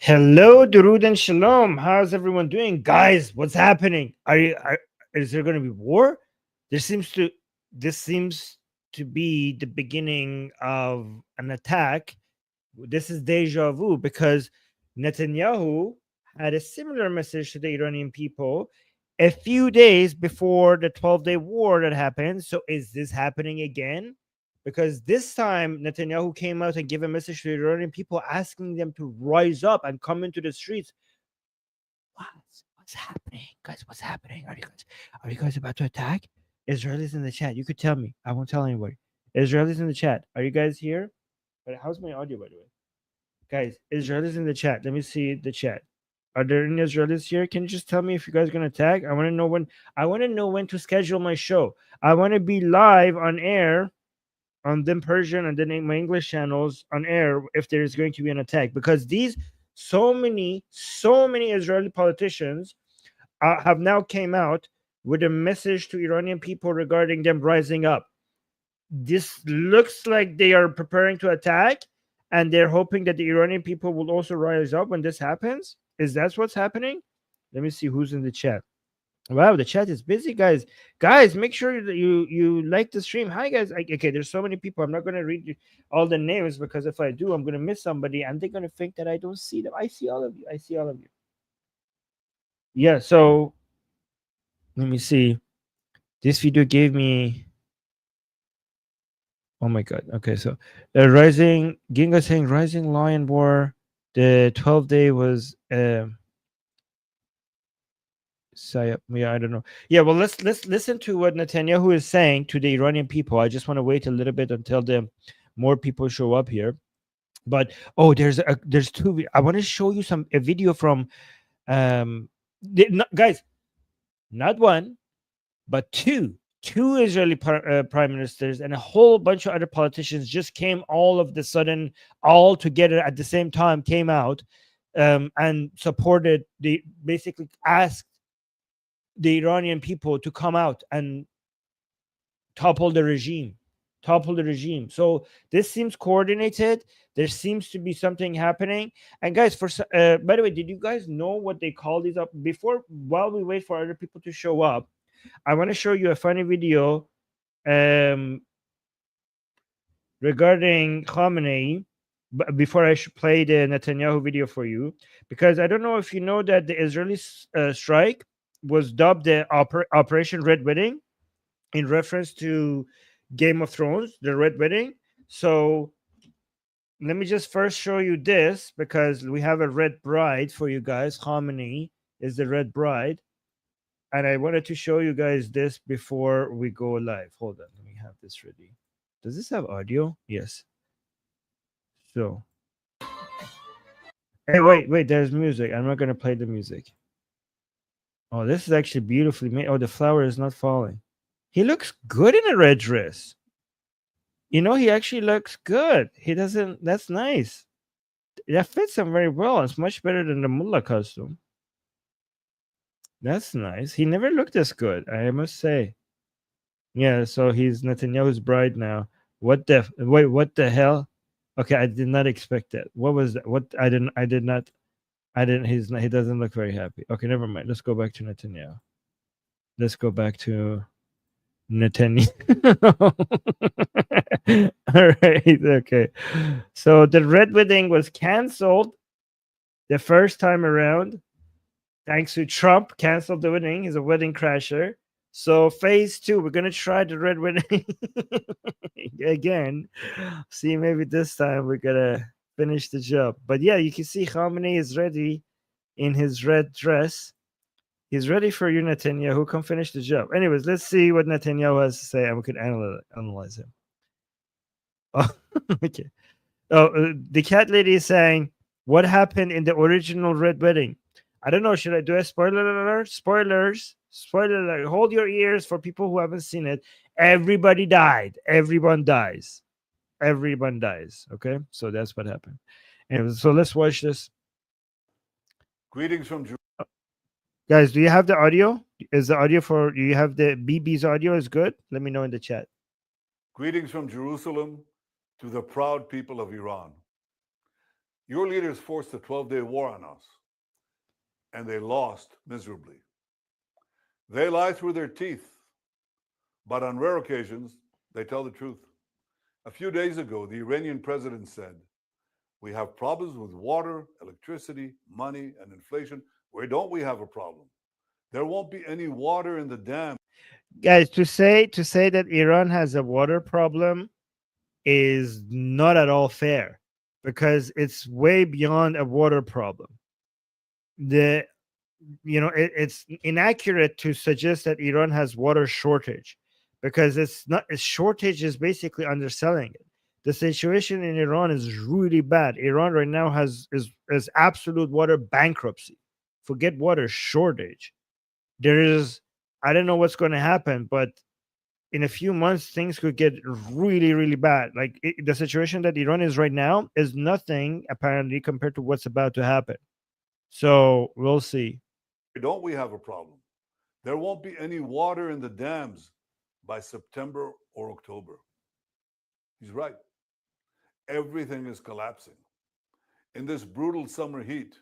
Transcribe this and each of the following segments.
Hello, Durud and Shalom. How's everyone doing, guys? What's happening? Is there going to be war? There seems to this seems to be the beginning of an attack. This is deja vu because Netanyahu had a similar message to the Iranian people a few days before the 12-day war that happened. So is this happening again? Because this time Netanyahu came out and gave a message to the Iranian people asking them to rise up and come into the streets. What's happening? Guys, what's happening? Are you guys about to attack? Israelis in the chat. You could tell me. I won't tell anybody. Israelis in the chat. Are you guys here? But how's my audio, by the way? Guys, Israelis in the chat. Let me see the chat. Are there any Israelis here? Can you just tell me if you guys are gonna attack? I want to know when. I want to know when to schedule my show. I want to be live on air on them Persian and then my English channels on air if there is going to be an attack, because these so many Israeli politicians have now came out with a message to Iranian people regarding them rising up. This looks like they are preparing to attack, and they're hoping that the Iranian people will also rise up when this happens. Is that what's happening? Let me see who's in the chat. Wow, the chat is busy, guys. Guys, make sure that you like the stream. Hi, guys. Okay, there's so many people. I'm not gonna read all the names, because if I do, I'm gonna miss somebody, and they're gonna think that I don't see them. I see all of you. I see all of you. Yeah. So let me see. This video gave me. Oh my god. Okay, so rising Ginga saying rising lion war. The 12-day was. Yeah, I don't know. Yeah, well, let's listen to what Netanyahu is saying to the Iranian people. I just want to wait a little bit until the more people show up here. But there's two. I want to show you a video from guys, not one, but two Israeli prime ministers and a whole bunch of other politicians just came all of the sudden, all together at the same time, came out and supported basically asked the Iranian people to come out and topple the regime. So this seems coordinated. There seems to be something happening. And guys, by the way, did you guys know what they call these up before? While we wait for other people to show up, I want to show you a funny video regarding Khamenei. Before I should play the Netanyahu video for you, because I don't know if you know that the Israeli strike was dubbed the Operation Red Wedding in reference to Game of Thrones, the Red Wedding. So let me just first show you this, because we have a red bride for you guys. Khamenei is the red bride. And I wanted to show you guys this before we go live. Hold on, let me have this ready. Does this have audio? Yes. So, hey, wait, there's music. I'm not going to play the music. Oh, this is actually beautifully made. Oh, the flower is not falling. He looks good in a red dress. You know, he actually looks good. He doesn't, that's nice. That fits him very well. It's much better than the mullah costume. That's nice. He never looked this good, I must say. Yeah, so he's Netanyahu's bride now. What the hell? Okay, I did not expect that. What was that? He doesn't look very happy. Okay, never mind. Let's go back to Netanyahu. Let's go back to Netanyahu. All right, okay. So the red wedding was canceled the first time around, thanks to Trump. Canceled the wedding. He's a wedding crasher. So phase 2, we're gonna try the red wedding again. See, maybe this time we're gonna finish the job. But yeah, you can see Khamenei is ready in his red dress. He's ready for you, Netanyahu. Come finish the job. Anyways, let's see what Netanyahu has to say, and we could analyze him. Oh, okay. Oh, the cat lady is saying, what happened in the original red wedding? I don't know. Should I do a spoiler alert? Spoilers. Spoiler alert. Hold your ears for people who haven't seen it. Everybody died. Everyone dies. Everyone dies. Okay? So that's what happened. Anyway, so let's watch this. Greetings from Jerusalem. Guys, do you have the audio? Is the audio do you have the BB's audio is good? Let me know in the chat. Greetings from Jerusalem to the proud people of Iran. Your leaders forced a 12-day war on us, and they lost miserably. They lie through their teeth, but on rare occasions, they tell the truth. A few days ago, the Iranian president said, "We have problems with water, electricity, money, and inflation. Where don't we have a problem? There won't be any water in the dam." Guys, to say that Iran has a water problem is not at all fair, because it's way beyond a water problem. The it's inaccurate to suggest that Iran has water shortage, because it's not. A shortage is basically underselling it. The situation in Iran is really bad. Iran right now is absolute water bankruptcy. Forget water shortage. There is, I don't know what's going to happen, but in a few months things could get really, really bad. Like the situation that Iran is right now is nothing apparently compared to what's about to happen. So we'll see. Where don't we have a problem? There won't be any water in the dams by September or October. He's right. Everything is collapsing. In this brutal summer heat,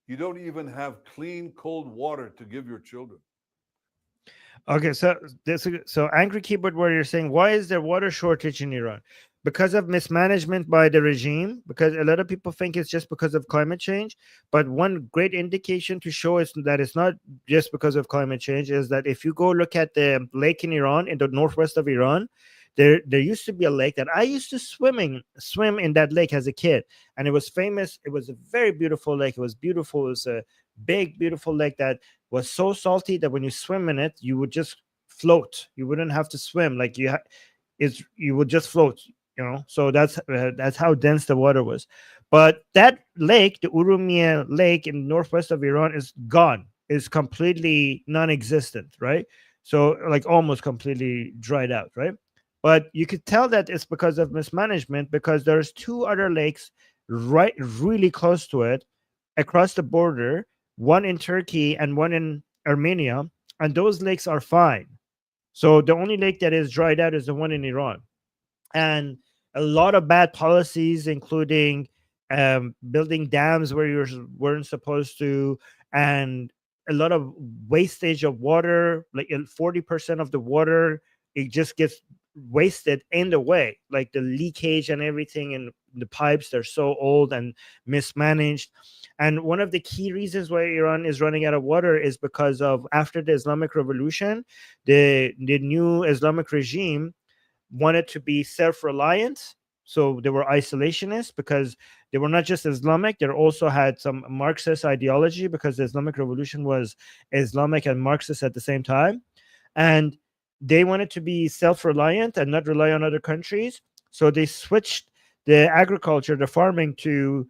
you don't even have clean, cold water to give your children. Okay, so Angry Keyboard Warrior saying, why is there water shortage in Iran? Because of mismanagement by the regime. Because a lot of people think it's just because of climate change, but one great indication to show us that it's not just because of climate change is that if you go look at the lake in Iran, in the northwest of Iran, there used to be a lake that I used to swim in that lake as a kid, and it was famous. It was a very beautiful lake. It was beautiful. It was a big, beautiful lake that was so salty that when you swim in it, you would just float. You wouldn't have to swim. Like you would just float. So that's how dense the water was. But that lake, the Urumia Lake in northwest of Iran, is gone. Is completely non-existent, right? So like almost completely dried out, right? But you could tell that it's because of mismanagement, because there's two other lakes right really close to it across the border, one in Turkey and one in Armenia, and those lakes are fine. So the only lake that is dried out is the one in Iran. And a lot of bad policies, including building dams where you weren't supposed to, and a lot of wastage of water. Like 40% of the water, it just gets wasted in the way, like the leakage and everything, and the pipes, they're so old and mismanaged. And one of the key reasons why Iran is running out of water is because of, after the Islamic Revolution, the new Islamic regime wanted to be self-reliant. So they were isolationists, because they were not just Islamic, they also had some Marxist ideology, because the Islamic Revolution was Islamic and Marxist at the same time. And they wanted to be self-reliant and not rely on other countries. So they switched the agriculture, the farming, to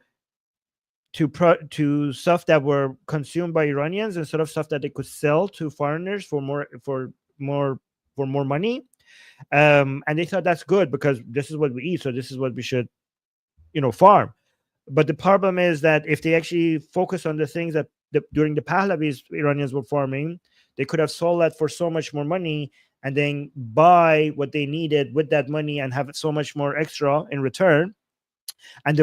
stuff that were consumed by Iranians, instead of stuff that they could sell to foreigners for more money. And they thought that's good, because this is what we eat, so this is what we should farm. But the problem is that if they actually focus on the things that during the Pahlavis Iranians were farming, they could have sold that for so much more money, and then buy what they needed with that money and have so much more extra in return. And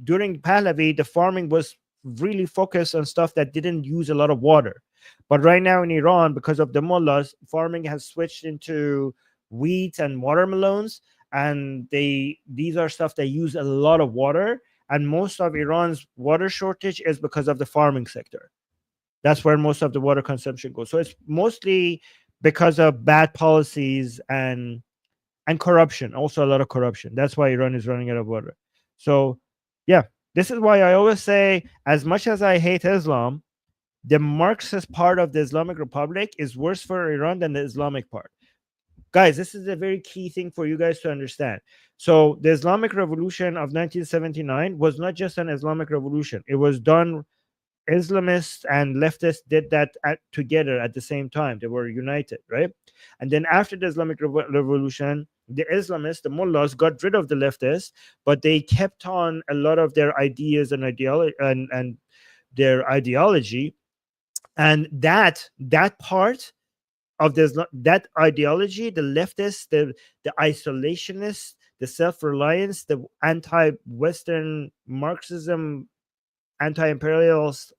during Pahlavi, the farming was really focused on stuff that didn't use a lot of water. But right now in Iran, because of the mullahs, farming has switched into wheat and watermelons, and these are stuff that use a lot of water. And most of Iran's water shortage is because of the farming sector. That's where most of the water consumption goes. So it's mostly because of bad policies and corruption. Also a lot of corruption. That's why Iran is running out of water. So yeah, this is why I always say, as much as I hate Islam, the Marxist part of the Islamic Republic is worse for Iran than the Islamic part. Guys, this is a very key thing for you guys to understand. So the Islamic Revolution of 1979 was not just an Islamic revolution. It was done, Islamists and leftists did that together at the same time. They were united, right? And then after the Islamic Revolution, the Islamists, the mullahs, got rid of the leftists, but they kept on a lot of their ideas and ideology and their ideology. And that part of that ideology, the leftists, the isolationists, the self-reliance, the anti-Western Marxism, anti-imperialist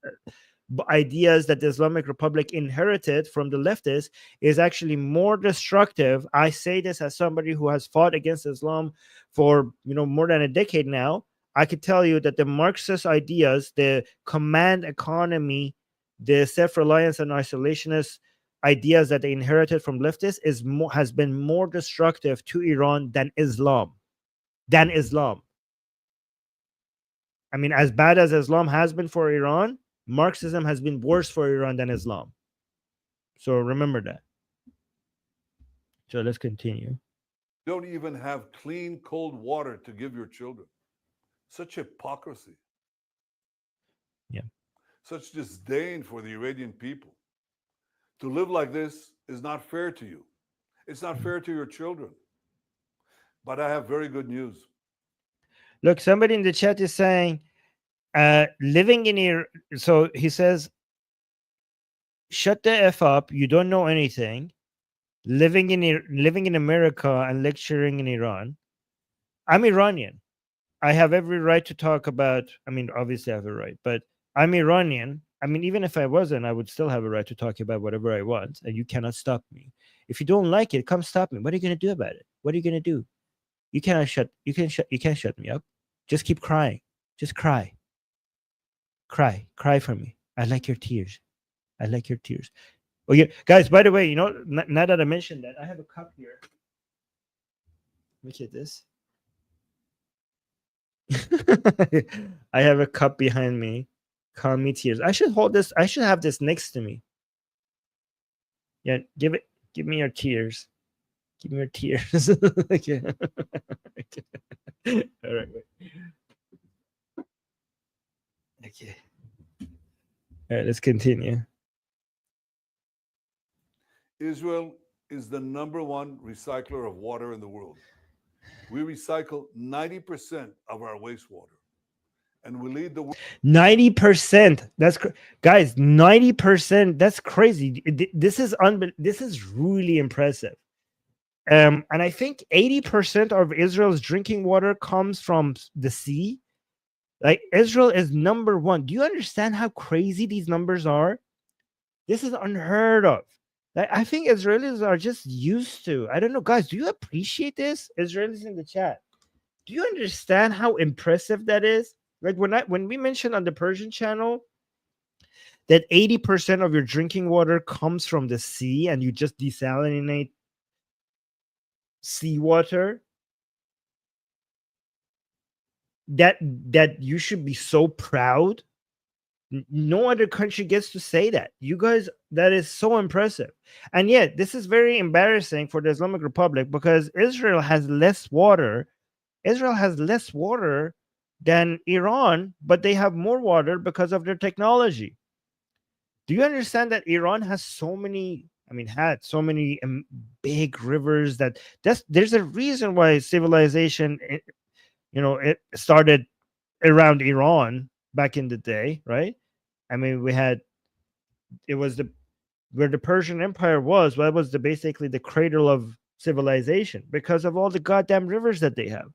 ideas that the Islamic Republic inherited from the leftists is actually more destructive. I say this as somebody who has fought against Islam for more than a decade now. I could tell you that the Marxist ideas, the command economy, the self-reliance and isolationist ideas that they inherited from leftists has been more destructive to Iran than Islam. I mean, as bad as Islam has been for Iran, Marxism has been worse for Iran than Islam. So remember that. So let's continue. Don't even have clean, cold water to give your children. Such hypocrisy. Yeah. Such disdain for the Iranian people. To live like this is not fair to you. It's not fair to your children. But I have very good news. Look, somebody in the chat is saying, living in Iran. So he says, shut the F up. You don't know anything. Living in America and lecturing in Iran. I'm Iranian. I have every right to talk about, I mean, obviously I have a right, but I'm Iranian. I mean, even if I wasn't, I would still have a right to talk about whatever I want, and you cannot stop me. If you don't like it, come stop me. What are you going to do about it? What are you going to do? You can't shut me up. Just keep crying. Just cry. Cry for me. I like your tears. Oh yeah, guys, by the way, now that I mentioned that, I have a cup here. Look at this. I have a cup behind me. Calm me tears. I should hold this. I should have this next to me. Yeah, give me your tears. Give me your tears. Okay. All right. Wait. Okay. All right, let's continue. Israel is the #1 recycler of water in the world. We recycle 90% of our wastewater, and we lead the world. 90%. That's guys. 90%. That's crazy. This is really impressive. And I think 80% of Israel's drinking water comes from the sea. Like, Israel is #1. Do you understand how crazy these numbers are? This is unheard of. I think Israelis are just used to. I don't know, guys. Do you appreciate this? Israelis in the chat. Do you understand how impressive that is? Like, when we mentioned on the Persian channel that 80% of your drinking water comes from the sea, and you just desalinate seawater, that you should be so proud. No other country gets to say that. You guys, that is so impressive. And yet, this is very embarrassing for the Islamic Republic, because Israel has less water. Israel has less water than Iran, but they have more water because of their technology. Do you understand that Iran has so many, had so many big rivers there's a reason why civilization, it started around Iran back in the day, right? It was where the Persian Empire was. Well, it was basically the cradle of civilization because of all the goddamn rivers that they have.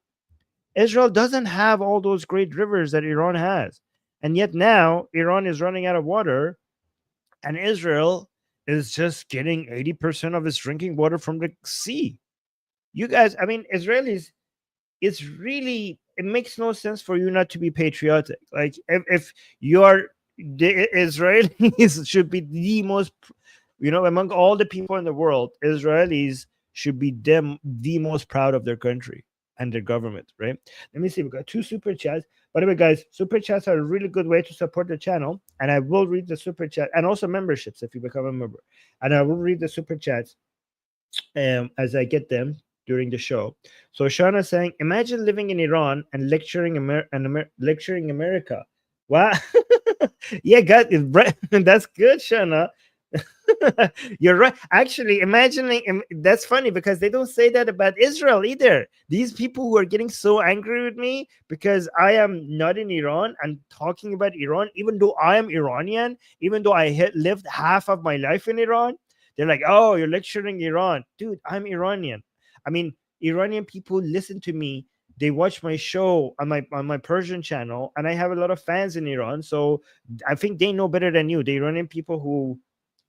Israel doesn't have all those great rivers that Iran has. And yet now Iran is running out of water, and Israel is just getting 80% of its drinking water from the sea. You guys, Israelis, it makes no sense for you not to be patriotic. Like, if you are, the Israelis should be the most, among all the people in the world, Israelis should be the most proud of their country and their government, right? Let me see. We got 2 super chats. By the way, guys, super chats are a really good way to support the channel, and I will read the super chat, and also memberships if you become a member. And I will read the super chats as I get them during the show. So Shauna saying, imagine living in Iran and lecturing America. Wow. Yeah, guys, that's good, Shauna. You're right. Actually, imagining, that's funny because they don't say that about Israel either. These people who are getting so angry with me because I am not in Iran and talking about Iran, even though I am Iranian, even though I lived half of my life in Iran, they're like, oh, you're lecturing Iran. Dude, I'm Iranian. Iranian people listen to me. They watch my show on my Persian channel, and I have a lot of fans in Iran. So I think they know better than you. The Iranian people who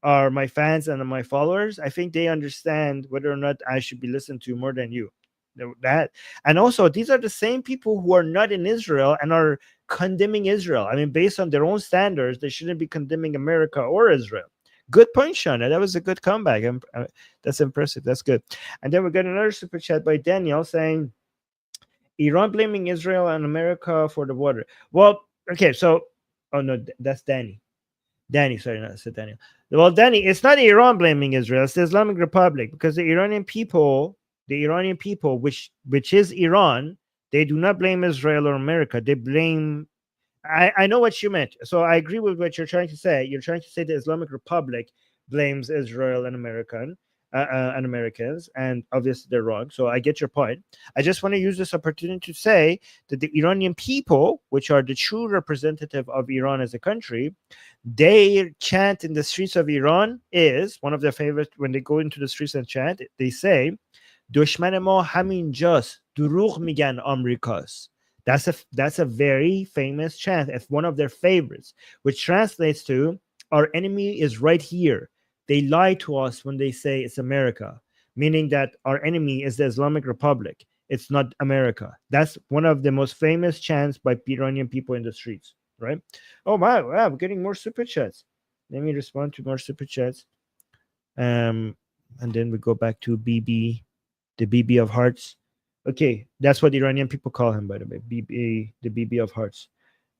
are my fans and my followers, I think they understand whether or not I should be listened to more than you. That, and also these are the same people who are not in Israel and are condemning Israel. I mean, based on their own standards, they shouldn't be condemning America or Israel. Good point, Shauna. That was a good comeback. That's impressive. That's good. And then we got another super chat by Daniel saying, Iran blaming Israel and America for the water. Well, okay, so, oh no, that's Danny. Danny, sorry, not said Daniel. Well, Danny, it's not Iran blaming Israel; it's the Islamic Republic, because the Iranian people, which is Iran, they do not blame Israel or America. They blame. I know what you meant. So I agree with what you're trying to say. You're trying to say the Islamic Republic blames Israel and Americans, and obviously they're wrong. So I get your point. I just want to use this opportunity to say that the Iranian people, which are the true representative of Iran as a country, their chant in the streets of Iran is one of their favorite. When they go into the streets and chant, they say, "Dushman ma haminjas, durugh migan Amrikas." That's a very famous chant. It's one of their favorites, which translates to, "Our enemy is right here. They lie to us when they say it's America," meaning that our enemy is the Islamic Republic. It's not America. That's one of the most famous chants by Iranian people in the streets, right? Oh wow, we're getting more super chats. Let me respond to more super chats. And then we go back to BB, the BB of hearts. Okay, that's what Iranian people call him, by the way, BB, the BB of hearts.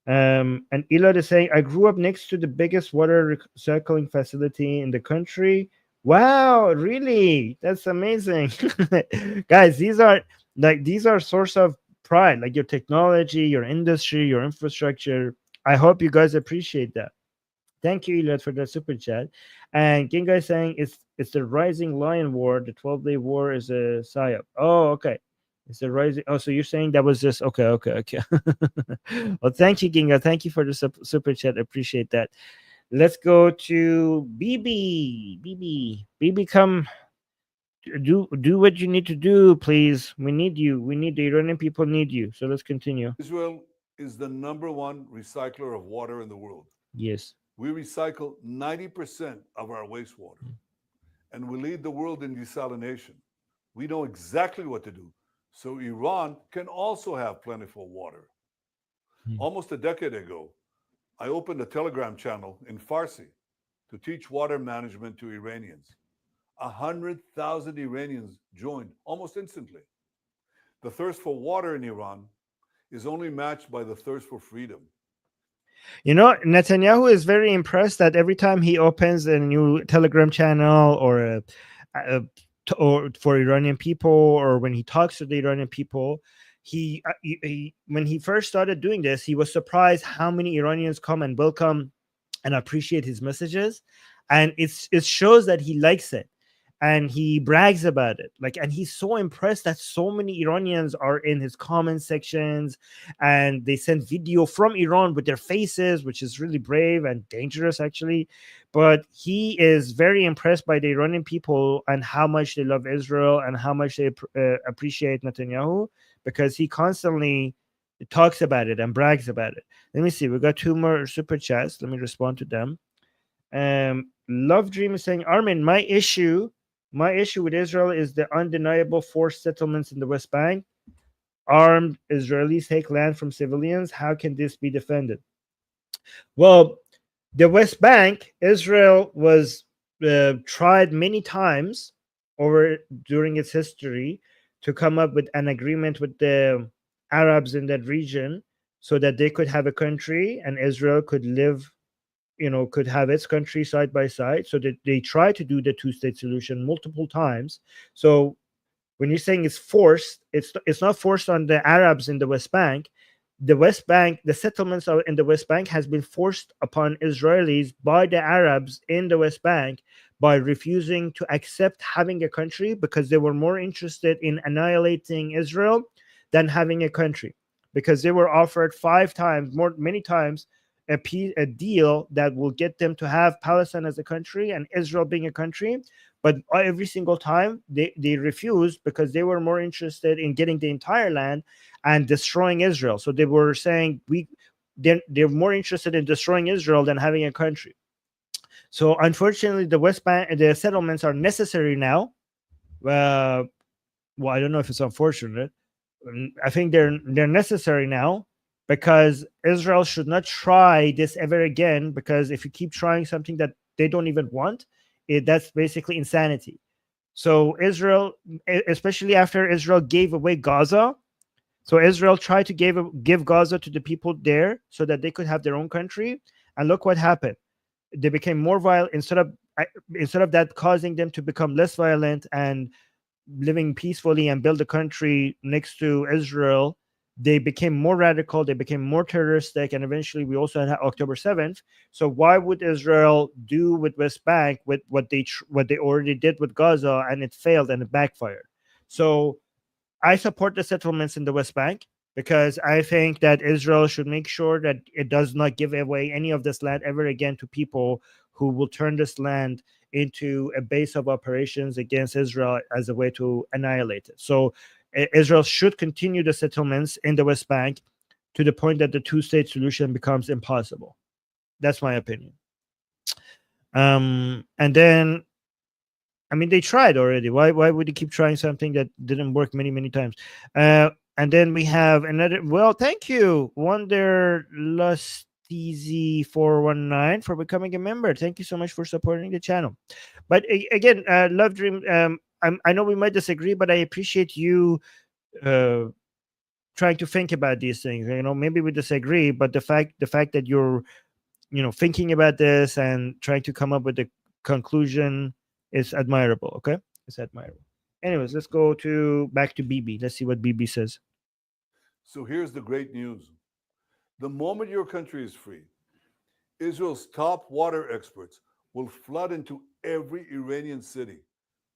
And Elad is saying, I grew up next to the biggest water recycling facility in the country. Wow, really? That's amazing. Guys, these are source of pride, like your technology, your industry, your infrastructure. I hope you guys appreciate that. Thank you, Elad, for that super chat. And Ginga is saying it's the Rising Lion War. The 12-day war is a psyop. Oh, okay. It's the rising. Oh, so you're saying that was just okay. Well, thank you, Ginga. Thank you for the super chat. Appreciate that. Let's go to BB. BB, come do what you need to do, please. We need you. We need the Iranian people need you. So let's continue. Israel is the #1 recycler of water in the world. Yes. We recycle 90% of our wastewater, and we lead the world in desalination. We know exactly what to do, so Iran can also have plentiful water. Almost a decade ago, I opened a Telegram channel in Farsi to teach water management to Iranians. 100,000 Iranians joined almost instantly. The thirst for water in Iran is only matched by the thirst for freedom. You know, Netanyahu is very impressed that every time he opens a new Telegram channel or or for Iranian people, or when he talks to the Iranian people, he when he first started doing this, he was surprised how many Iranians come and welcome and appreciate his messages, and it shows that he likes it. And he brags about it, like, and he's so impressed that so many Iranians are in his comment sections, and they send video from Iran with their faces, which is really brave and dangerous, actually. But he is very impressed by the Iranian people and how much they love Israel and how much they appreciate Netanyahu, because he constantly talks about it and brags about it. Let me see. We got 2 more super chats. Let me respond to them. Love Dream is saying, Armin, my issue with Israel is the undeniable forced settlements in the West Bank. Armed Israelis take land from civilians. How can this be defended? Well, the West Bank, Israel was tried many times during its history to come up with an agreement with the Arabs in that region so that they could have a country and Israel could live, could have its country side by side. So that they try to do the two-state solution multiple times. So when you're saying it's forced, it's not forced on the Arabs in the West Bank. The West Bank, the settlements in the West Bank has been forced upon Israelis by the Arabs in the West Bank by refusing to accept having a country, because they were more interested in annihilating Israel than having a country, because they were offered many times a deal that will get them to have Palestine as a country and Israel being a country, But every single time they refused because they were more interested in getting the entire land and destroying Israel. So they were saying they're more interested in destroying Israel than having a country. So unfortunately, the West Bank, the settlements are necessary now. Well, I don't know if it's unfortunate. I think they're necessary now because Israel should not try this ever again. Because if you keep trying something that they don't even want, that's basically insanity. So Israel, especially after Israel gave away Gaza, so Israel tried to give Gaza to the people there so that they could have their own country. And look what happened. They became more violent instead of that causing them to become less violent and living peacefully and build a country next to Israel. They became more radical, they became more terroristic, and eventually we also had October 7th. So why would Israel do with West Bank with what they already did with Gaza, and it failed and it backfired? So I support the settlements in the West Bank because I think that Israel should make sure that it does not give away any of this land ever again to people who will turn this land into a base of operations against Israel as a way to annihilate it. So Israel should continue the settlements in the West Bank to the point that the two-state solution becomes impossible. That's my opinion. And then, I mean, they tried already. Why would they keep trying something that didn't work many times? And then we have another. Well, thank you, Wanderlust419, for becoming a member. Thank you so much for supporting the channel. But again, Love Dream, I know we might disagree, but I appreciate you trying to think about these things. You know, maybe we disagree, but the fact that you're, thinking about this and trying to come up with a conclusion is admirable. Okay, it's admirable. Anyways, let's go back to BB. Let's see what BB says. So here's the great news. The moment your country is free, Israel's top water experts will flood into every Iranian city,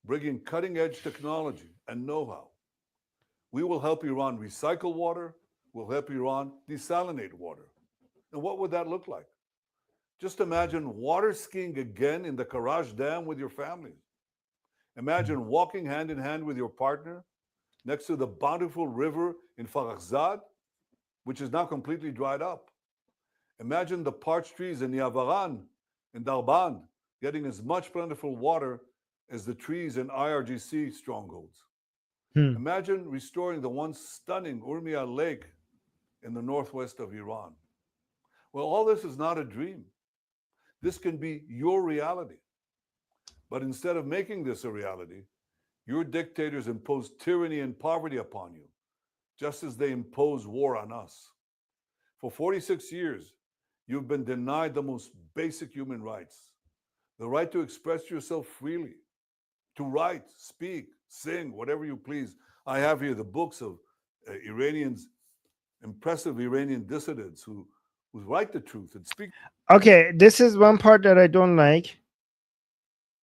bringing cutting-edge technology and know-how. We will help Iran recycle water. We'll help Iran desalinate water. And what would that look like? Just imagine water skiing again in the Karaj Dam with your family. Imagine walking hand in hand with your partner next to the bountiful river in Farahzad, which is now completely dried up. Imagine the parched trees in Yavaran and Darban getting as much plentiful water as the trees in IRGC strongholds. Imagine restoring the once stunning Urmia Lake in the northwest of Iran. Well, all this is not a dream. This can be your reality. But instead of making this a reality, your dictators impose tyranny and poverty upon you, just as they impose war on us. For 46 years, you've been denied the most basic human rights, the right to express yourself freely, to write, speak, sing, whatever you please. I have here the books of Iranians, impressive Iranian dissidents who write the truth and speak. Okay, this is one part that I don't like.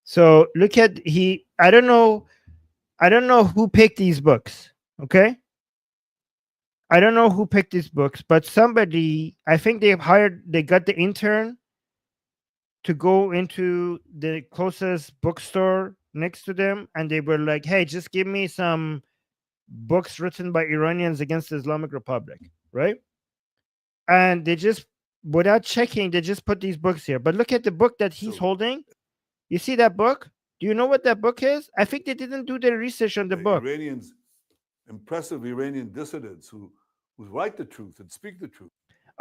So look at I don't know who picked these books. Okay, I don't know who picked these books, but somebody, I think they got the intern to go into the closest bookstore next to them, and they were like, "Hey, just give me some books written by Iranians against the Islamic Republic," right? And they just, without checking, they just put these books here. But look at the book that he's holding. You see that book? Do you know what that book is? I think they didn't do their research on the book. Iranians, impressive Iranian dissidents who write the truth and speak the truth.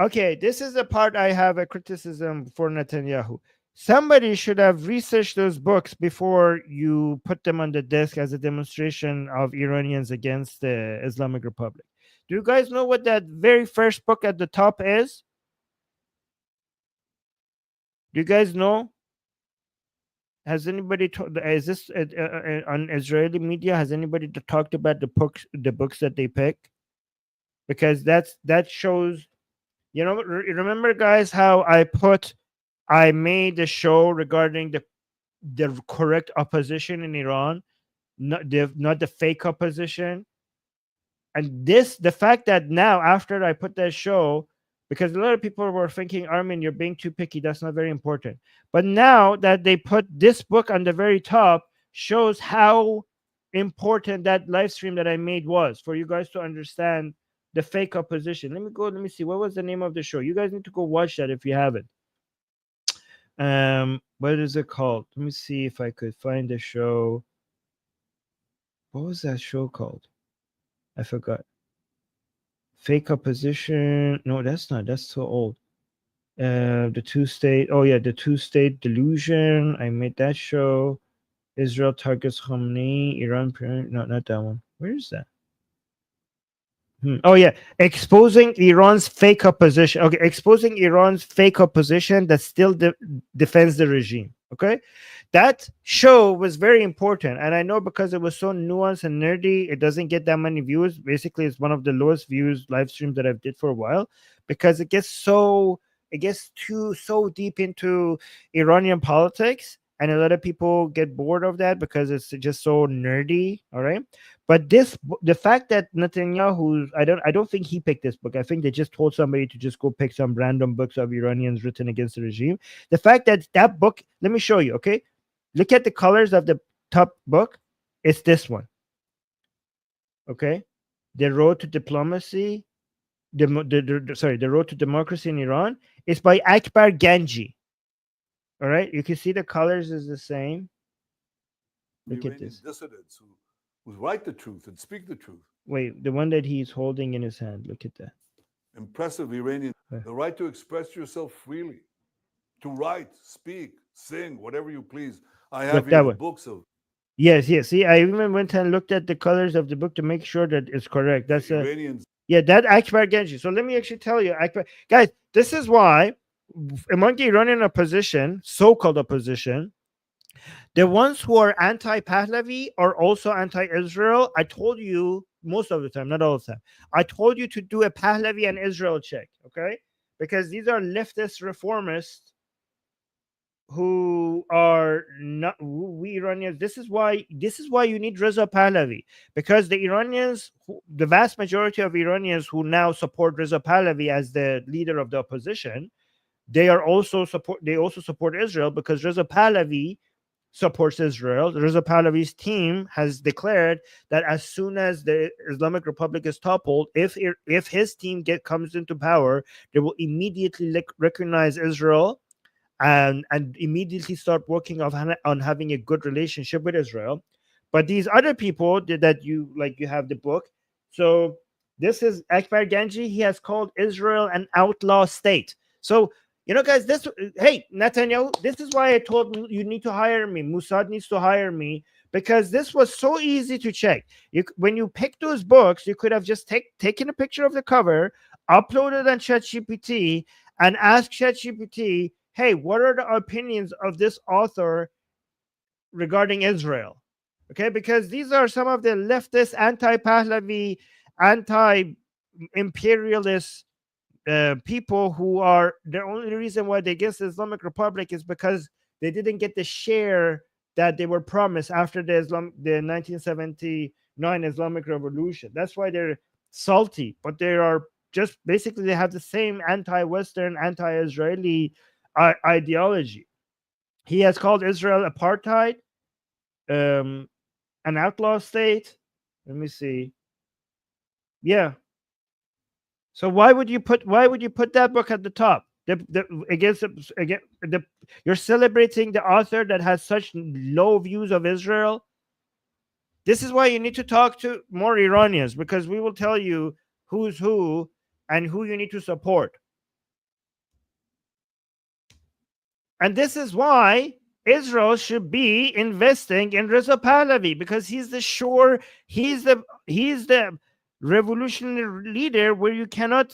Okay, this is the part I have a criticism for Netanyahu. Somebody should have researched those books before you put them on the desk as a demonstration of Iranians against the Islamic Republic. Do you guys know what that very first book at the top is? Do you guys know? Has anybody is this on Israeli media? Has anybody talked about the books that they pick? Because that shows, remember, guys, how I made the show regarding the correct opposition in Iran, not the fake opposition. And the fact that now, after I put that show, because a lot of people were thinking, Armin, you're being too picky, that's not very important. But now that they put this book on the very top, shows how important that live stream that I made was for you guys to understand the fake opposition. Let me see. What was the name of the show? You guys need to go watch that if you haven't. What is it called? Let me see if I could find the show. What was that show called? I forgot. Fake opposition. No, that's not. That's so old. The two-state. Oh yeah, the two-state delusion. I made that show. Israel targets Khamenei. Iran. No, not that one. Where is that? Oh yeah, exposing Iran's fake opposition. Okay, exposing Iran's fake opposition that still defends the regime. Okay, that show was very important, and I know because it was so nuanced and nerdy, it doesn't get that many views. Basically, it's one of the lowest views live streams that I've did for a while because it gets so deep into Iranian politics, and a lot of people get bored of that because it's just so nerdy. All right. But the fact that Netanyahu, I don't think he picked this book. I think they just told somebody to just go pick some random books of Iranians written against the regime. The fact that that book, let me show you, okay? Look at the colors of the top book. It's this one, okay? The Road to Diplomacy, the Road to Democracy in Iran. It's by Akbar Ganji. All right, you can see the colors is the same. Look at this. Dissidents who write the truth and speak the truth. Wait, the one that he's holding in his hand. Look at that. Impressive Iranian. The right to express yourself freely, to write, speak, sing, whatever you please. I have here the books of. Yes. See, I even went and looked at the colors of the book to make sure that it's correct. That's Iranians. Yeah, that Akbar Ganji. So let me actually tell you, guys, this is why among the Iranian opposition, so-called opposition, the ones who are anti-Pahlavi are also anti-Israel. I told you most of the time, not all the time. I told you to do a Pahlavi and Israel check, okay? Because these are leftist reformists who are not we Iranians. This is why you need Reza Pahlavi, because the Iranians, the vast majority of Iranians who now support Reza Pahlavi as the leader of the opposition, they also support Israel because Reza Pahlavi supports Israel. Reza Pahlavi's team has declared that as soon as the Islamic Republic is toppled, if his team comes into power, they will immediately recognize Israel and immediately start working on having a good relationship with Israel. But these other people that you have the book. So this is Akbar Ganji. He has called Israel an outlaw state. So guys, hey, Netanyahu, this is why I told you need to hire me. Mossad needs to hire me because this was so easy to check. When you pick those books, you could have just taken a picture of the cover, uploaded on ChatGPT, and asked ChatGPT, hey, what are the opinions of this author regarding Israel? Okay, because these are some of the leftist, anti-Pahlavi, anti-imperialist people who are the only reason why they against the Islamic Republic is because they didn't get the share that they were promised after the 1979 Islamic Revolution. That's why they're salty, but they are just basically they have the same anti-Western, anti-Israeli ideology. He has called Israel apartheid, an outlaw state. Let me see. Yeah. So why would you put that book at the top? You're celebrating the author that has such low views of Israel. This is why you need to talk to more Iranians, because we will tell you who's who and who you need to support. And this is why Israel should be investing in Reza Pahlavi, because he's the revolutionary leader where you can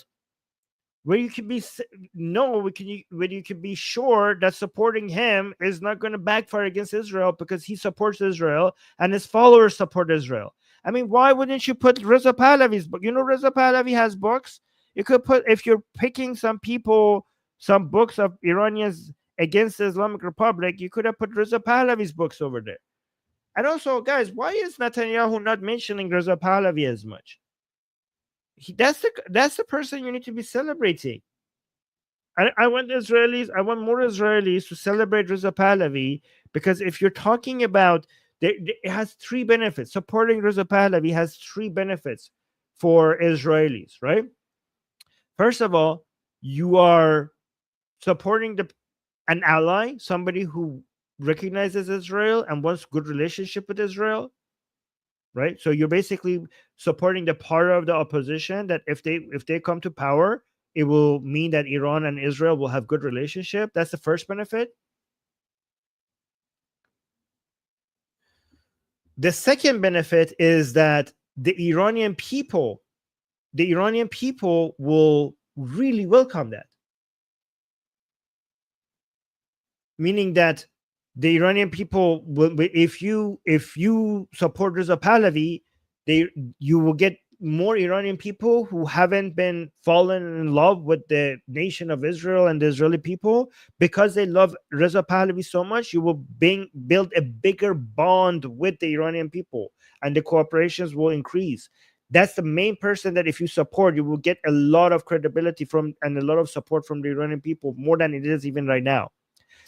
be sure that supporting him is not going to backfire against Israel, because he supports Israel and his followers support Israel. I mean, why wouldn't you put Reza Pahlavi's book? Reza Pahlavi has books. You could put, if you're picking some books of Iranians against the Islamic Republic, you could have put Reza Pahlavi's books over there. And also, guys, why is Netanyahu not mentioning Reza Pahlavi as much? That's the person you need to be celebrating. I want more Israelis to celebrate Reza Pahlavi, because if you're talking about It has three benefits. Supporting Reza Pahlavi has three benefits for Israelis, right? First of all, you are supporting an ally, somebody who recognizes Israel and wants good relationship with Israel, right? So you're basically supporting the part of the opposition that if they come to power, it will mean that Iran and Israel will have good relationship. That's the first benefit. The second benefit is that the Iranian people will really welcome that. Meaning that the Iranian people will, if you support Reza Pahlavi, you will get more Iranian people who haven't been fallen in love with the nation of Israel and the Israeli people because they love Reza Pahlavi so much. You will build a bigger bond with the Iranian people, and the cooperations will increase. That's the main person that if you support, you will get a lot of credibility from and a lot of support from the Iranian people, more than it is even right now.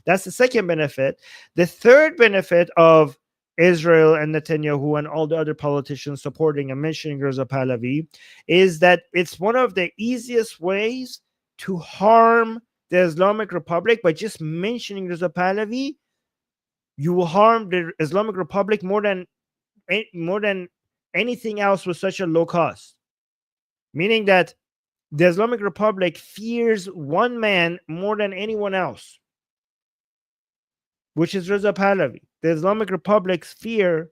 That's the second benefit. The third benefit of Israel and Netanyahu and all the other politicians supporting and mentioning Reza Pahlavi is that it's one of the easiest ways to harm the Islamic Republic. By just mentioning Reza Pahlavi, you will harm the Islamic Republic more than anything else with such a low cost. Meaning that the Islamic Republic fears one man more than anyone else, which is Reza Pahlavi. The Islamic Republic's fear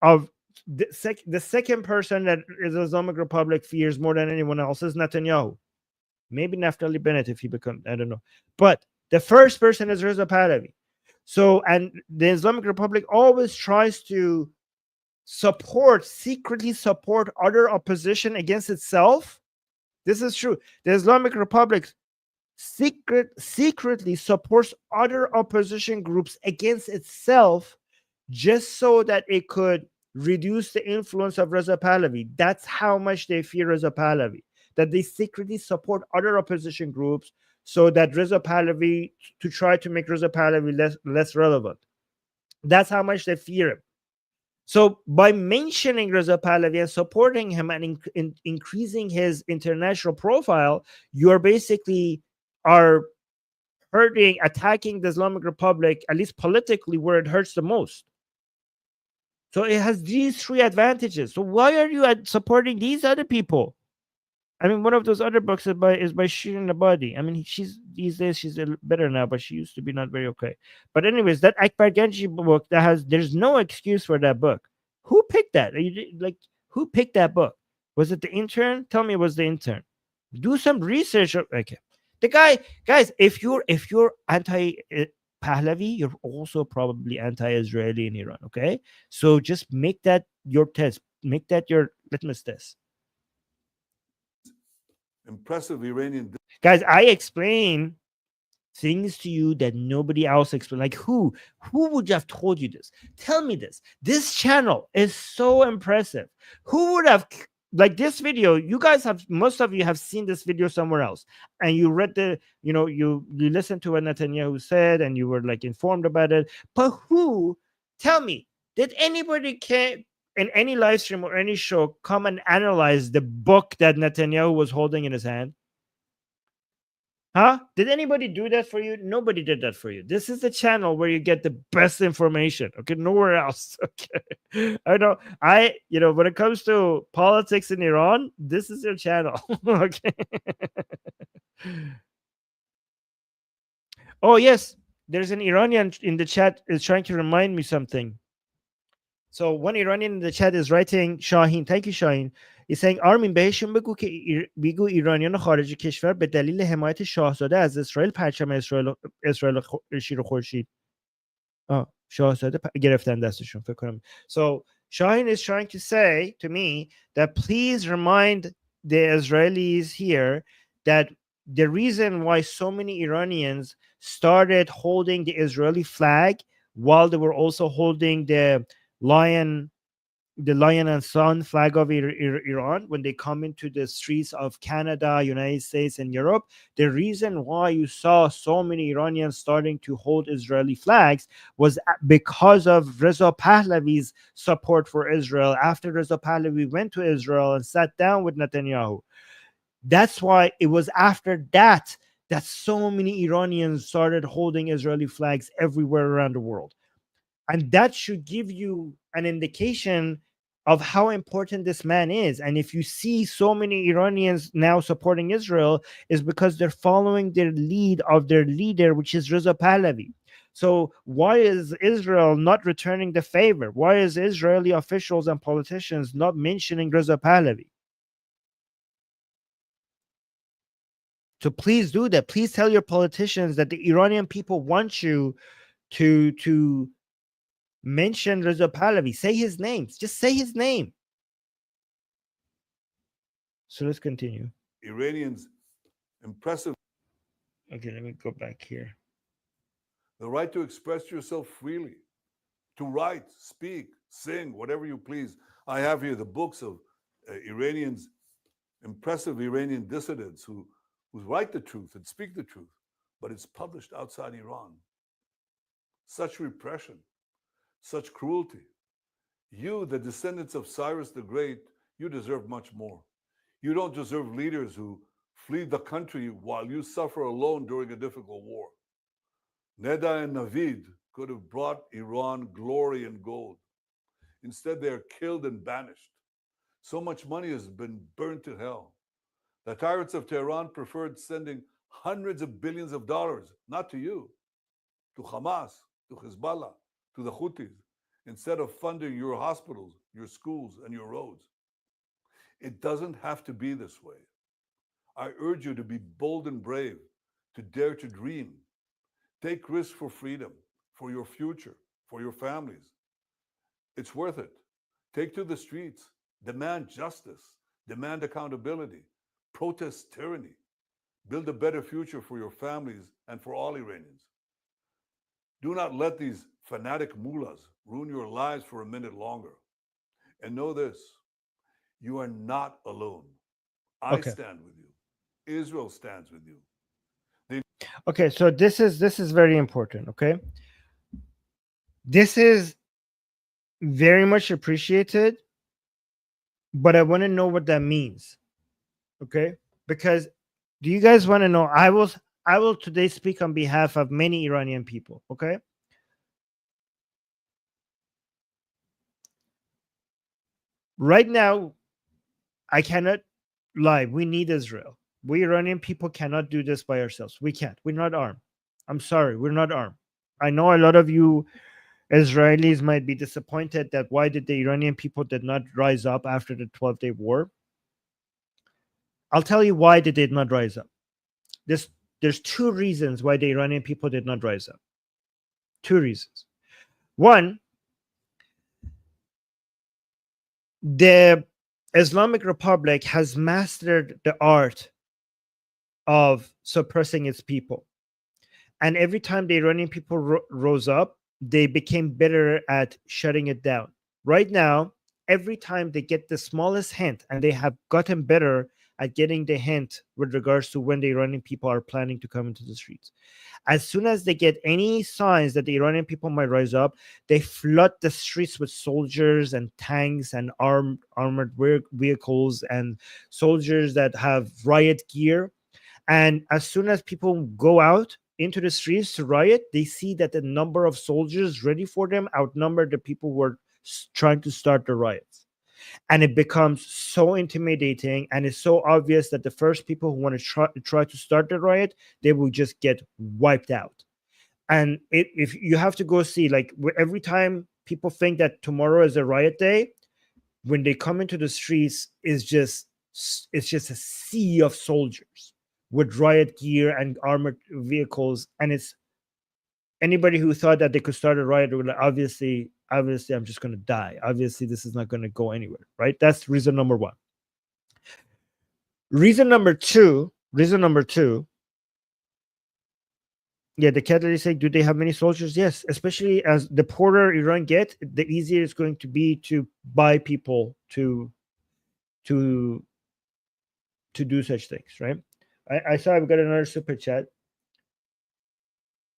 of the second person that the Islamic Republic fears more than anyone else is Netanyahu. Maybe Naftali Bennett if he becomes, I don't know. But the first person is Reza Pahlavi. So, and the Islamic Republic always tries to secretly support other opposition against itself. This is true. The Islamic Republic secretly supports other opposition groups against itself just so that it could reduce the influence of Reza Pahlavi. That's how much they fear Reza Pahlavi, that they secretly support other opposition groups so that Reza Pahlavi, to try to make Reza Pahlavi less relevant. That's how much they fear him. So by mentioning Reza Pahlavi and supporting him and increasing his international profile, you are basically are attacking the Islamic Republic, at least politically, where it hurts the most. So it has these three advantages. So why are you supporting these other people? I mean, one of those other books is by Shirin Abadi. I mean, these days she's better now, but she used to be not very okay. But anyways, that Akbar Ganji book there's no excuse for that book. Who picked that? Who picked that book? Was it the intern? Tell me it was the intern. Do some research. Okay. The guys, if you're anti Pahlavi, you're also probably anti-Israeli in Iran. Okay, so just make that your test. Make that your litmus test. Impressive Iranian. Guys, I explain things to you that nobody else explained. Like who would have told you this? Tell me this. This channel is so impressive. Who would have? Like this video, you guys have, most of you have seen this video somewhere else, and you read you listened to what Netanyahu said and you were like informed about it. But tell me, did anybody in any live stream or any show come and analyze the book that Netanyahu was holding in his hand? Huh? Did anybody do that for you? Nobody did that for you. This is the channel where you get the best information. Okay, nowhere else. Okay, I know. When it comes to politics in Iran, this is your channel. Okay. Oh yes, there's an Iranian in the chat is trying to remind me something. So one Iranian in the chat is writing, Shaheen, thank you, Shaheen. He's saying آرمین بهشون بگو ایرانیان خارج کشور به دلیل حمایت شاهزاده از اسرائیل پرچم اسرائیل شیر و خورشید شاهزاده گرفتن دستشون فکر کنم. So Shaheen is trying to say to me that please remind the Israelis here that the reason why so many Iranians started holding the Israeli flag while they were also holding the lion the lion and sun flag of Iran, when they come into the streets of Canada, United States, and Europe, the reason why you saw so many Iranians starting to hold Israeli flags was because of Reza Pahlavi's support for Israel. After Reza Pahlavi went to Israel and sat down with Netanyahu, that's why it was after that that so many Iranians started holding Israeli flags everywhere around the world. And that should give you an indication of how important this man is. And if you see so many Iranians now supporting Israel, is because they're following the lead of their leader, which is Reza Pahlavi. So why is Israel not returning the favor? Why is Israeli officials and politicians not mentioning Reza Pahlavi? So please do that. Please tell your politicians that the Iranian people want you to mention Reza Pahlavi. Say his name. Just say his name. So let's continue. Iranians' impressive. Okay, let me go back here. The right to express yourself freely, to write, speak, sing, whatever you please. I have here the books of Iranians, impressive Iranian dissidents who write the truth and speak the truth, but it's published outside Iran. Such repression, such cruelty. You, the descendants of Cyrus the Great, you deserve much more. You don't deserve leaders who flee the country while you suffer alone during a difficult war. Neda and Navid could have brought Iran glory and gold. Instead, they are killed and banished. So much money has been burned to hell. The tyrants of Tehran preferred sending hundreds of billions of dollars, not to you, to Hamas, to Hezbollah, to the Houthis, instead of funding your hospitals, your schools, and your roads. It doesn't have to be this way. I urge you to be bold and brave, to dare to dream. Take risks for freedom, for your future, for your families. It's worth it. Take to the streets, demand justice, demand accountability, protest tyranny, build a better future for your families and for all Iranians. Do not let these fanatic mullahs ruin your lives for a minute longer. And know this, you are not alone. I stand with you. Israel stands with you. Okay, so this is very important, okay? This is very much appreciated, but I want to know what that means. Okay? Because do you guys want to know? I will today speak on behalf of many Iranian people, okay? Right now, I cannot lie. We need Israel. We Iranian people cannot do this by ourselves. We can't. We're not armed. I'm sorry, we're not armed. I know a lot of you Israelis might be disappointed that why did the Iranian people did not rise up after the 12-day war. I'll tell you why they did not rise up. There's two reasons why the Iranian people did not rise up. Two reasons. One, the Islamic Republic has mastered the art of suppressing its people. And every time the Iranian people rose up, they became better at shutting it down. Right now, every time they get the smallest hint, and they have gotten better at getting the hint with regards to when the Iranian people are planning to come into the streets. As soon as they get any signs that the Iranian people might rise up, they flood the streets with soldiers and tanks and armored vehicles and soldiers that have riot gear. And as soon as people go out into the streets to riot, they see that the number of soldiers ready for them outnumber the people who are trying to start the riots. And it becomes so intimidating, and it's so obvious that the first people who want to try to start the riot, they will just get wiped out. And if you have to go see, like, every time people think that tomorrow is a riot day, when they come into the streets, it's just a sea of soldiers with riot gear and armored vehicles. And it's anybody who thought that they could start a riot would, obviously I'm just going to die. Obviously, this is not going to go anywhere, right? That's reason number one. Reason number two Yeah, the catalyst say, do they have many soldiers? Yes, especially as the poorer Iran get, the easier it's going to be to buy people to do such things, right? I saw I've got another super chat.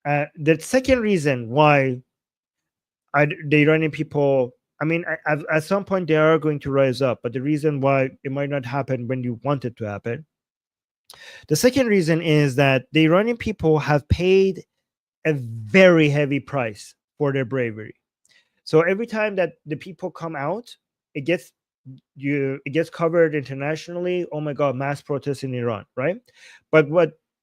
The second reason why the Iranian people, I mean, at some point they are going to rise up, but the reason why it might not happen when you want it to happen. The second reason is that the Iranian people have paid a very heavy price for their bravery. So every time that the people come out, it gets it gets covered internationally. Oh my God, mass protests in Iran, right? But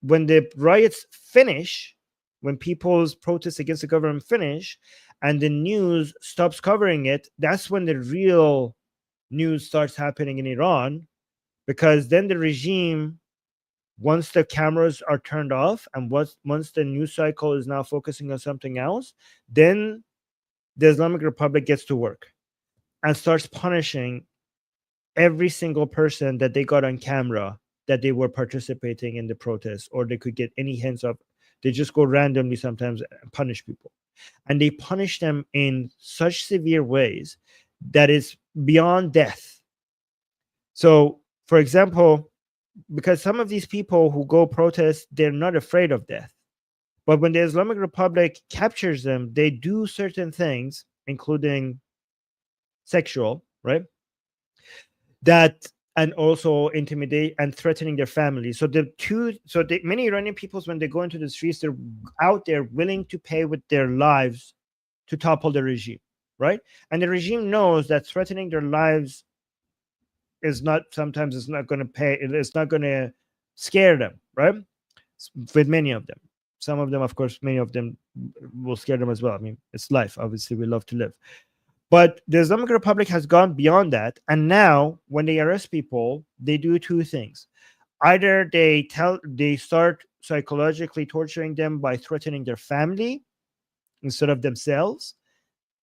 when the riots finish, when people's protests against the government finish, and the news stops covering it, that's when the real news starts happening in Iran, because then the regime, once the cameras are turned off and once the news cycle is now focusing on something else, then the Islamic Republic gets to work and starts punishing every single person that they got on camera that they were participating in the protest, or they could get any hints of. They just go randomly sometimes and punish people, and they punish them in such severe ways that is beyond death. So, for example, because some of these people who go protest, they're not afraid of death. But when the Islamic Republic captures them, they do certain things, including sexual, right? That, and also intimidate and threatening their family. So many Iranian peoples, when they go into the streets, they're out there willing to pay with their lives to topple the regime, right? And the regime knows that threatening their lives is not, sometimes it's not going to pay, it's not going to scare them, right? With many of them. Some of them, of course, many of them will scare them as well. I mean, it's life. Obviously, we love to live. But the Islamic Republic has gone beyond that. And now when they arrest people, they do two things. Either they start psychologically torturing them by threatening their family instead of themselves,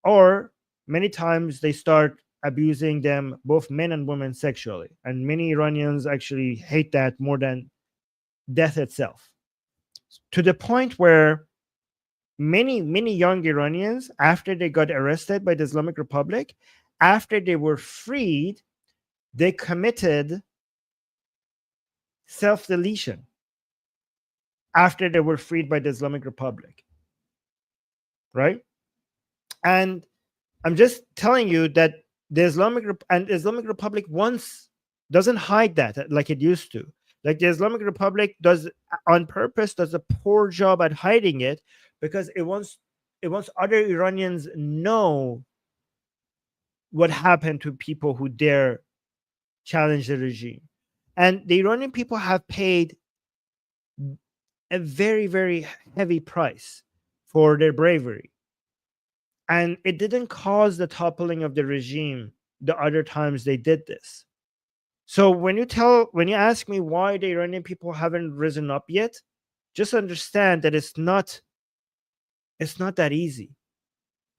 or many times they start abusing them, both men and women, sexually. And many Iranians actually hate that more than death itself, to the point where many young Iranians, after they got arrested by the Islamic Republic, after they were freed, they committed self-deletion after they were freed by the Islamic Republic, right? And I'm just telling you that the Islamic Republic once doesn't hide that like it used to. Like the Islamic Republic does on purpose does a poor job at hiding it, because it wants other Iranians know what happened to people who dare challenge the regime. And the Iranian people have paid a very, very heavy price for their bravery. And it didn't cause the toppling of the regime the other times they did this. So when you ask me why the Iranian people haven't risen up yet, just understand that it's not that easy.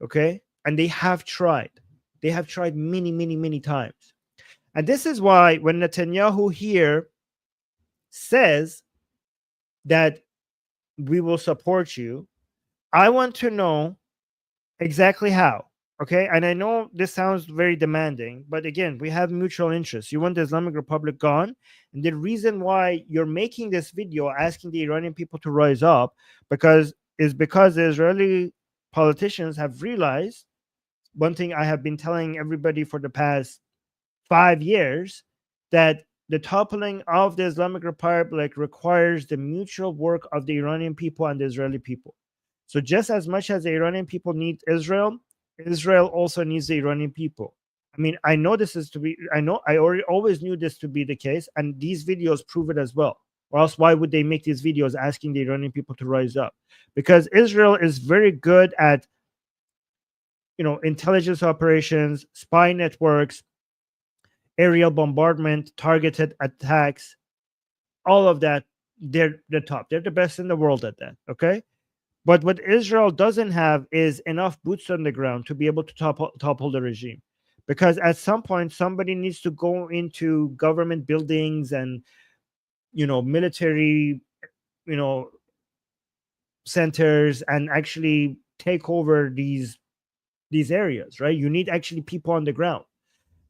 Okay? And they have tried. They have tried many, many, many times. And this is why when Netanyahu here says that we will support you, I want to know exactly how. Okay. And I know this sounds very demanding, but again, we have mutual interests. You want the Islamic Republic gone. And the reason why you're making this video asking the Iranian people to rise up because the Israeli politicians have realized one thing I have been telling everybody for the past 5 years, that the toppling of the Islamic Republic requires the mutual work of the Iranian people and the Israeli people. So just as much as the Iranian people need Israel, Israel also needs the Iranian people. I mean, I always knew this to be the case, and these videos prove it as well. Or else why would they make these videos asking the Iranian people to rise up? Because Israel is very good at intelligence operations, spy networks, aerial bombardment, targeted attacks, all of that. They're the top. They're the best in the world at that. Okay. But what Israel doesn't have is enough boots on the ground to be able to topple the regime. Because at some point, somebody needs to go into government buildings and, military, centers and actually take over these areas, right? You need actually people on the ground.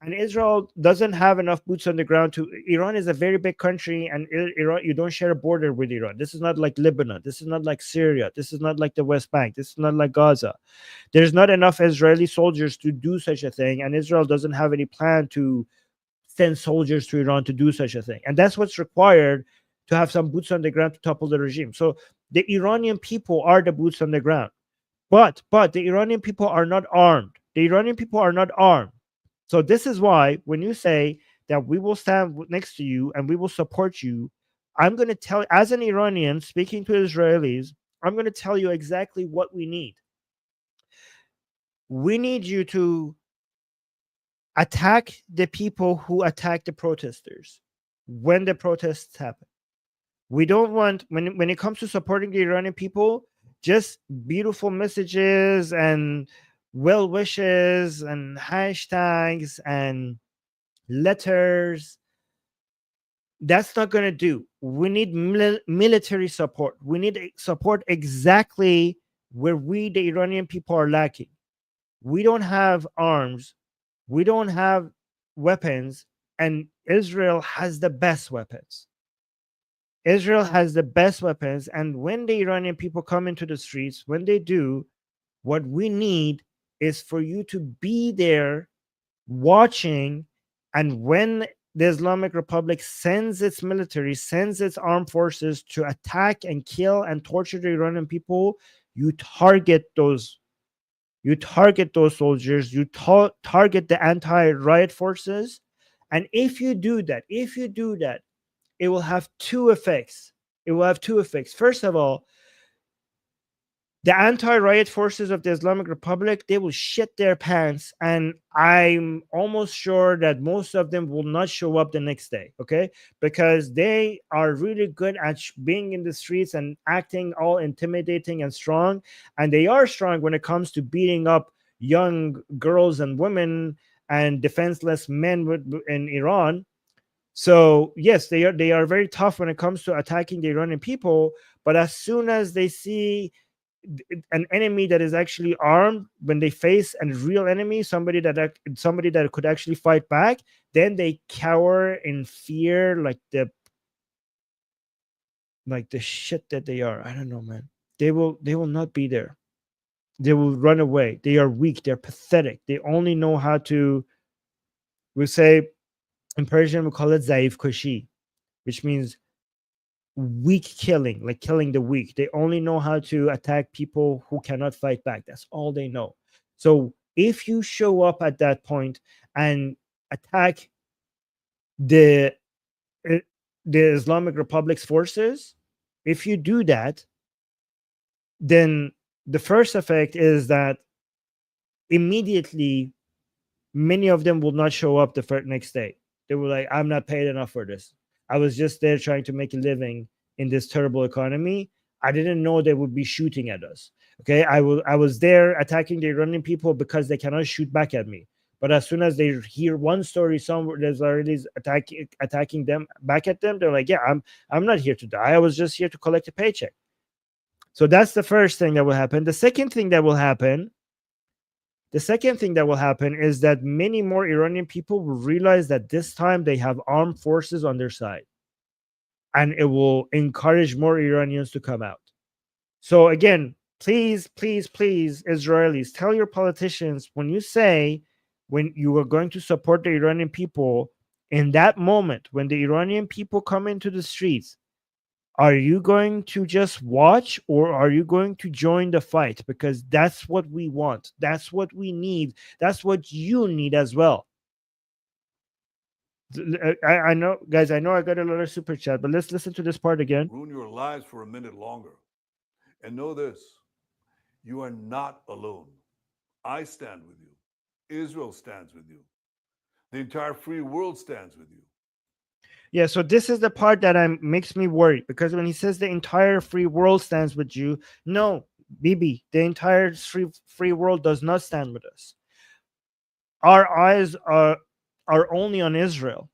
And Israel doesn't have enough boots on the ground to. Iran is a very big country, and Iran, you don't share a border with Iran. This is not like Lebanon. This is not like Syria. This is not like the West Bank. This is not like Gaza. There's not enough Israeli soldiers to do such a thing, and Israel doesn't have any plan to send soldiers to Iran to do such a thing. And that's what's required to have some boots on the ground to topple the regime. So the Iranian people are the boots on the ground. But the Iranian people are not armed. The Iranian people are not armed. So this is why when you say that we will stand next to you and we will support you, I'm going to tell, as an Iranian speaking to Israelis, I'm going to tell you exactly what we need. We need you to attack the people who attack the protesters when the protests happen. We don't want, when it comes to supporting the Iranian people, just beautiful messages and well wishes and hashtags and letters. That's not going to do. We need military support. We need support exactly where we, the Iranian people, are lacking. We don't have arms. We don't have weapons. And Israel has the best weapons. Israel has the best weapons. And when the Iranian people come into the streets, when they do, what we need is for you to be there watching. And when the Islamic Republic sends its military, sends its armed forces to attack and kill and torture the Iranian people, you target those. You target those soldiers. You target the anti-riot forces. And if you do that, it will have two effects. It will have two effects. First of all, the anti-riot forces of the Islamic Republic, they will shit their pants, and I'm almost sure that most of them will not show up the next day, okay? Because they are really good at being in the streets and acting all intimidating and strong, and they are strong when it comes to beating up young girls and women and defenseless men in Iran. So yes, they are very tough when it comes to attacking the Iranian people, but as soon as they see an enemy that is actually armed, when they face a real enemy, somebody that could actually fight back, then they cower in fear like the shit that they are. I don't know, man. They will not be there. They will run away. They are weak. They're pathetic. They only know how to, we say in Persian, we call it zaif koshi, which means weak killing, like killing the weak. They only know how to attack people who cannot fight back. That's all they know. So if you show up at that point and attack the Islamic Republic's forces, if you do that, then the first effect is that immediately many of them will not show up the next day. They were like, I'm not paid enough for this. I was just there trying to make a living in this terrible economy. I didn't know they would be shooting at us. Okay, I was there attacking the Iranian people because they cannot shoot back at me. But as soon as they hear one story somewhere there's already attacking them back at them, they're like, yeah, I'm not here to die. I was just here to collect a paycheck. So that's the first thing that will happen. The second thing that will happen is that many more Iranian people will realize that this time they have armed forces on their side. And it will encourage more Iranians to come out. So again, please, Israelis, tell your politicians when you are going to support the Iranian people, in that moment, when the Iranian people come into the streets, are you going to just watch or are you going to join the fight? Because that's what we want. That's what we need. That's what you need as well. I know, guys, I know I got a lot of super chat, but let's listen to this part again. Ruin your lives for a minute longer. And know this, you are not alone. I stand with you. Israel stands with you. The entire free world stands with you. Yeah, so this is the part that makes me worried, because when he says the entire free world stands with you, no, Bibi, the entire free world does not stand with us. Our eyes are only on Israel.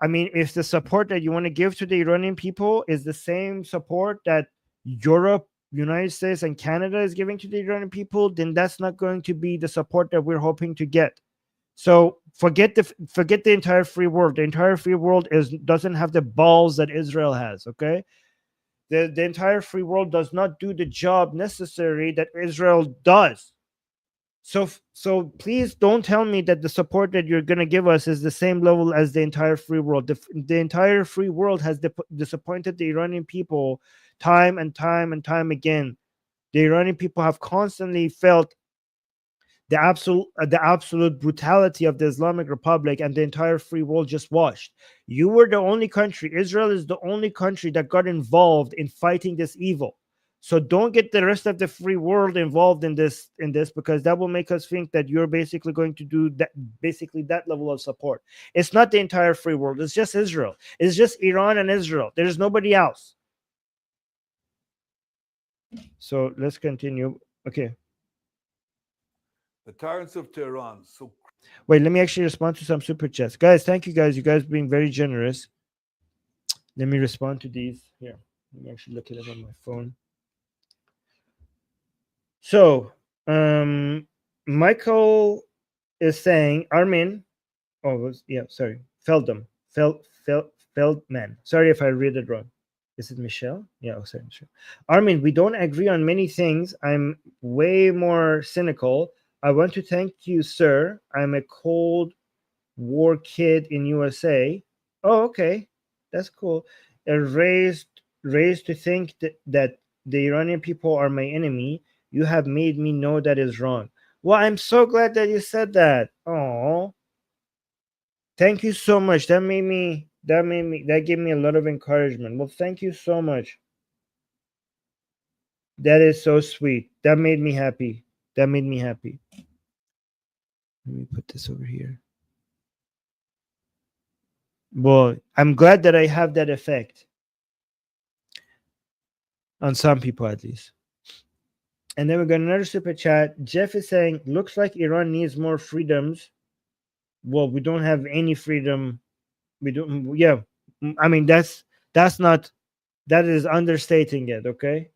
I mean, if the support that you want to give to the Iranian people is the same support that Europe United States and Canada is giving to the Iranian people, then that's not going to be the support that we're hoping to get. So forget the entire free world. The entire free world doesn't have the balls that Israel has. Okay, the entire free world does not do the job necessary that Israel does. So please don't tell me that the support that you're going to give us is the same level as the entire free world. The entire free world has disappointed the Iranian people time and time and time again. The Iranian people have constantly felt the absolute brutality of the Islamic Republic, and the entire free world just watched. You were the only country. Israel is the only country that got involved in fighting this evil. So don't get the rest of the free world involved in this, because that will make us think that you're basically going to do that, basically that level of support. It's not the entire free world. It's just Israel. It's just Iran and Israel. There's nobody else. So let's continue. Okay. The tyrants of Tehran. So Wait, let me actually respond to some super chats. Guys, thank you guys. You guys being very generous. Let me respond to these. Here. Let me actually look at it on my phone. So, Michael is saying Armin. Oh, sorry. Feldman. Sorry if I read it wrong. Is it Michelle? Yeah, oh, sorry, Michelle. Armin, we don't agree on many things. I'm way more cynical. I want to thank you, sir. I'm a Cold War kid in USA. Oh, okay, that's cool. Raised to think that the Iranian people are my enemy. You have made me know that is wrong. Well, I'm so glad that you said that. Oh, thank you so much. That gave me a lot of encouragement. Well, thank you so much. That is so sweet. That made me happy. That made me happy. Let me put this over here. Well, I'm glad that I have that effect on some people at least. And then we got another super chat. Jeff is saying, looks like Iran needs more freedoms. Well, we don't have any freedom. We don't. Yeah, I mean that's not, that is understating it. Okay.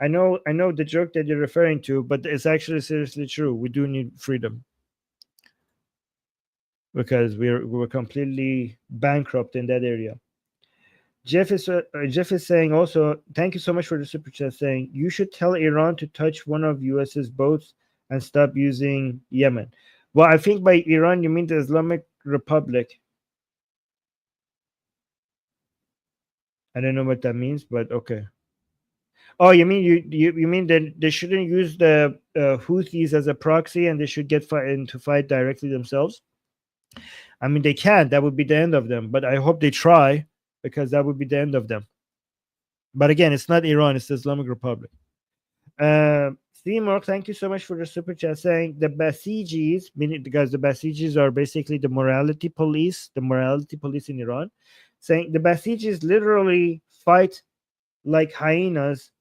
I know the joke that you're referring to, but it's actually seriously true. We do need freedom because we're completely bankrupt in that area. Jeff is saying also, thank you so much for the super chat, saying you should tell Iran to touch one of US's boats and stop using Yemen. Well, I think by Iran you mean the Islamic Republic. I don't know what that means, but okay. Oh, you mean you mean that they shouldn't use the Houthis as a proxy, and they should get into fight directly themselves? I mean, they can. That would be the end of them. But I hope they try, because that would be the end of them. But again, it's not Iran; it's the Islamic Republic. Seymour, thank you so much for the super chat, saying the Basijis, meaning because the Basijis are basically the morality police in Iran, saying the Basijis literally fight like hyenas,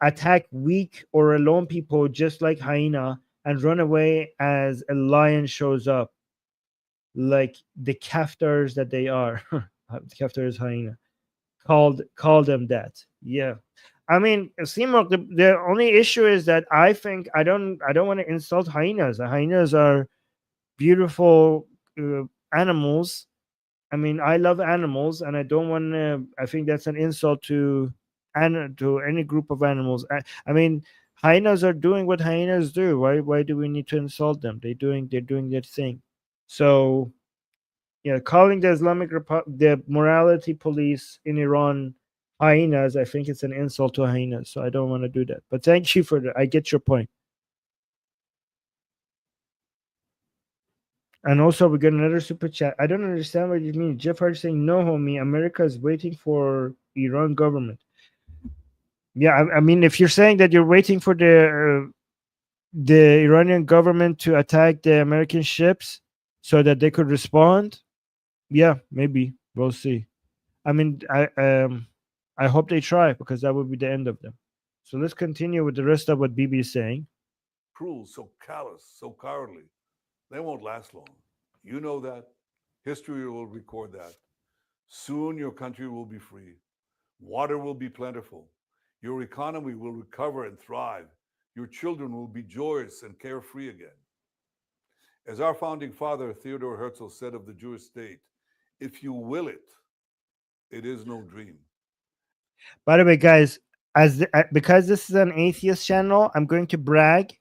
attack weak or alone people just like hyena, and run away as a lion shows up, like the kaftars that they are. Kaftar is hyena. Call them that. Yeah. I mean, Seymour, the only issue is that I think I don't want to insult hyenas. Hyenas are beautiful animals. I mean, I love animals, and I don't want to. I think that's an insult to any group of animals. I mean, hyenas are doing what hyenas do. Why do we need to insult them? They're doing their thing. So yeah, calling the the morality police in Iran hyenas, I think it's an insult to hyenas. So I don't want to do that. But thank you for that. I get your point. And also, we got another super chat. I don't understand what you mean. Jeff Hart saying, no, homie, America is waiting for Iran government. Yeah, I mean, if you're saying that you're waiting for the Iranian government to attack the American ships so that they could respond, yeah, maybe we'll see. I mean, I hope they try, because that would be the end of them. So let's continue with the rest of what BB is saying. cruel, so callous, so cowardly. They won't last long. You know that. History will record that. Soon your country will be free. Water will be plentiful. Your economy will recover and thrive. Your children will be joyous and carefree again. As our founding father, Theodore Herzl, said of the Jewish state, if you will it, it is no dream. By the way, guys, because this is an atheist channel, I'm going to brag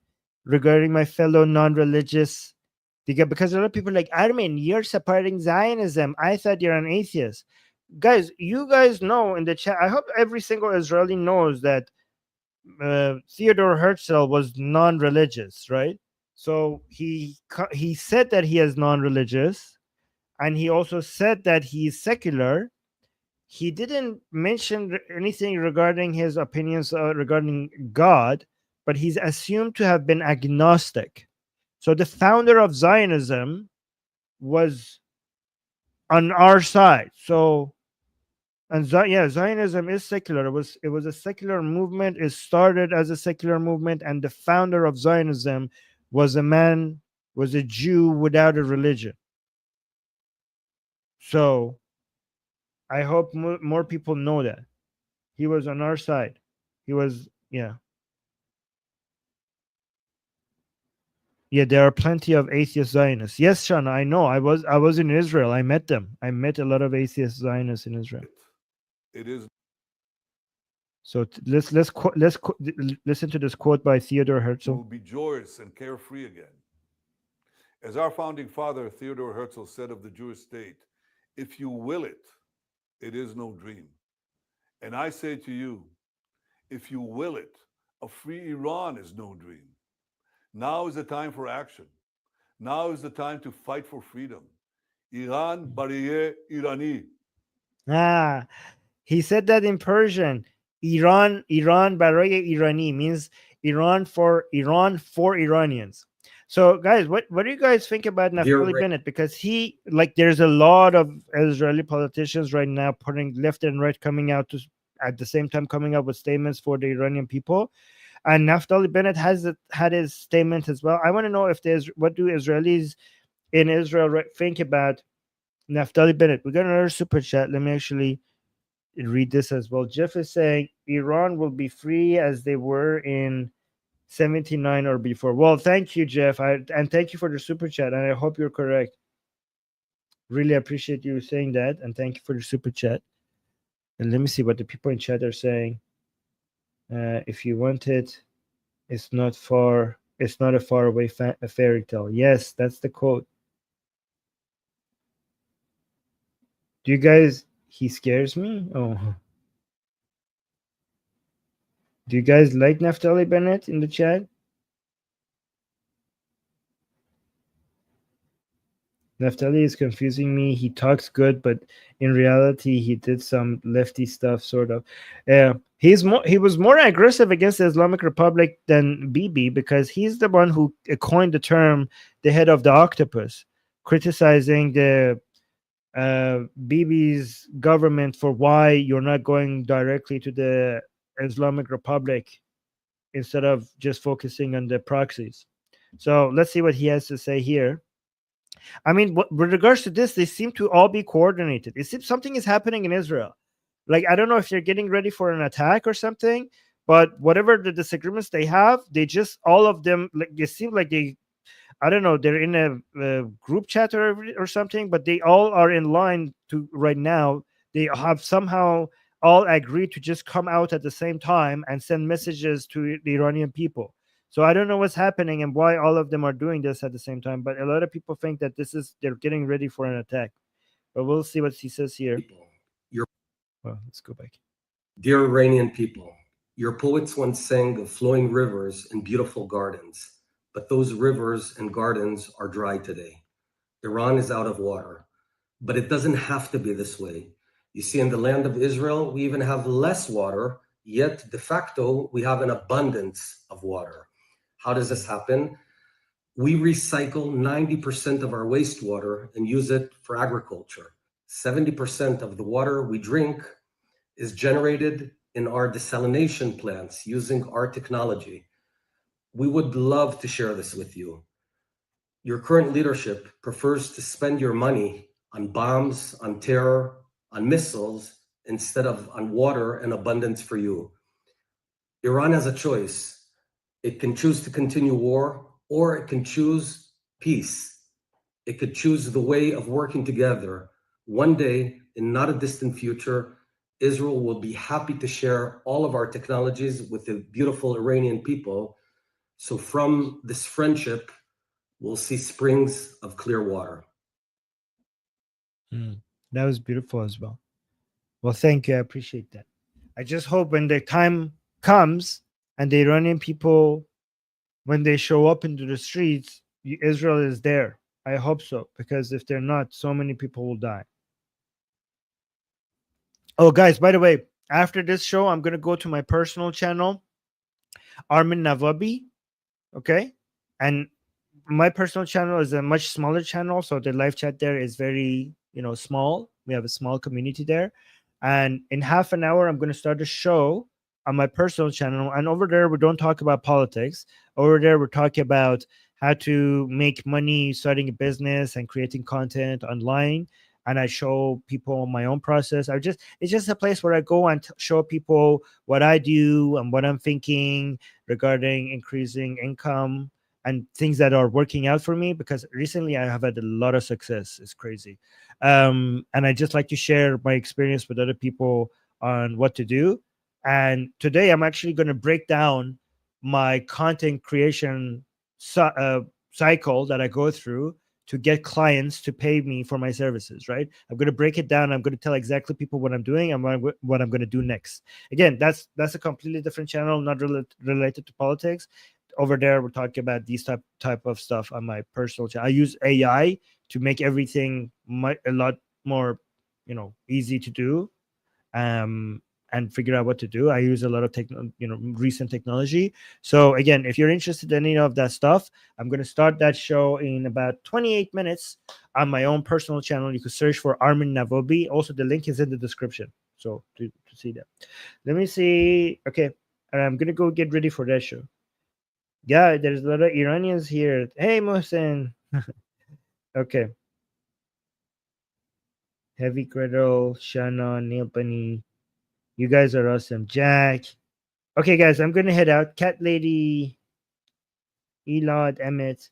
regarding my fellow non-religious. Because a lot of people are like, Armin, you're supporting Zionism. I thought you're an atheist. Guys, you guys know in the chat. I hope every single Israeli knows that Theodore Herzl was non-religious, right? So he said that he is non-religious, and he also said that he's secular. He didn't mention anything regarding his opinions regarding God, but he's assumed to have been agnostic. So the founder of Zionism was on our side. So, and Zionism is secular. It was a secular movement. It started as a secular movement, and the founder of Zionism was a Jew without a religion. So I hope more people know that he was on our side. He was, yeah. There are plenty of atheist Zionists. Yes, Shana, I know. I was in Israel. I met them. I met a lot of atheist Zionists in Israel. It is. So let's listen to this quote by Theodore Herzl. Will be joyous and carefree again. As our founding father, Theodore Herzl, said of the Jewish state, if you will it, it is no dream. And I say to you, if you will it, a free Iran is no dream. Now is the time for action. Now is the time to fight for freedom. Iran bariye Irani. He said that in Persian. Iran baraye Irani means Iran for Iranians. So, guys, what do you guys think about Naftali Bennett? Because there's a lot of Israeli politicians right now putting left and right coming out at the same time coming up with statements for the Iranian people. And Naftali Bennett had his statement as well. I want to know what do Israelis in Israel think about Naftali Bennett. We got another super chat. Let me actually read this as well. Jeff is saying Iran will be free as they were in 79 or before. Well, thank you, Jeff. And thank you for the super chat. And I hope you're correct. Really appreciate you saying that. And thank you for the super chat. And let me see what the people in chat are saying. If you want it, it's not a far away fairy tale. Yes, that's the quote. Do you guys, he scares me? Oh. Do you guys like Naftali Bennett in the chat? Naftali is confusing me. He talks good, but in reality, he did some lefty stuff, sort of. He was more aggressive against the Islamic Republic than Bibi because he's the one who coined the term "the head of the octopus," criticizing the Bibi's government for why you're not going directly to the Islamic Republic instead of just focusing on the proxies. So let's see what he has to say here. I mean, with regards to this, they seem to all be coordinated. It seems something is happening in Israel. Like, I don't know if they're getting ready for an attack or something, but whatever the disagreements they have, they just, all of them, like, it seems like I don't know, they're in a group chat or something, but they all are in line to right now. They have somehow all agreed to just come out at the same time and send messages to the Iranian people. So I don't know what's happening and why all of them are doing this at the same time. But a lot of people think that they're getting ready for an attack. But we'll see what he says here. Well, let's go back. Dear Iranian people, your poets once sang of flowing rivers and beautiful gardens, but those rivers and gardens are dry today. Iran is out of water, but it doesn't have to be this way. You see, in the land of Israel, we even have less water, yet de facto, we have an abundance of water. How does this happen? We recycle 90% of our wastewater and use it for agriculture. 70% of the water we drink is generated in our desalination plants using our technology. We would love to share this with you. Your current leadership prefers to spend your money on bombs, on terror, on missiles, instead of on water and abundance for you. Iran has a choice. It can choose to continue war, or it can choose peace. It could choose the way of working together. One day, in not a distant future, Israel will be happy to share all of our technologies with the beautiful Iranian people. So from this friendship, we'll see springs of clear water. That was beautiful as well. Well, thank you. I appreciate that. I just hope when the time comes and the Iranian people, when they show up into the streets, Israel is there. I hope so, because if they're not, so many people will die. Oh, guys, by the way, after this show, I'm going to go to my personal channel, Armin Navabi. Okay. And my personal channel is a much smaller channel. So the live chat there is very, small. We have a small community there. And in half an hour, I'm going to start a show on my personal channel. And over there, we don't talk about politics. Over there, we're talking about how to make money starting a business and creating content online. And I show people my own process. It's just a place where I go and show people what I do and what I'm thinking regarding increasing income and things that are working out for me, because recently I have had a lot of success. It's crazy. And I just like to share my experience with other people on what to do. And today I'm actually going to break down my content creation cycle that I go through to get clients to pay me for my services, right? I'm going to break it down. I'm going to tell exactly people what I'm doing and what I'm going to do next. Again, that's a completely different channel, not related to politics. Over there, we're talking about these type of stuff on my personal channel. I use AI to make everything a lot more, easy to do, and figure out what to do. I use a lot of recent technology. So again, if you're interested in any of that stuff, I'm going to start that show in about 28 minutes on my own personal channel. You can search for Armin Navabi. Also, the link is in the description. So to see that. Let me see. Okay. And I'm going to go get ready for that show. Yeah, there's a lot of Iranians here. Hey, Mohsen. Okay. Heavy Gretel, Shannon, Neil Bunny. You guys are awesome. Jack. Okay, guys, I'm going to head out. Cat Lady, Elod, Emmett.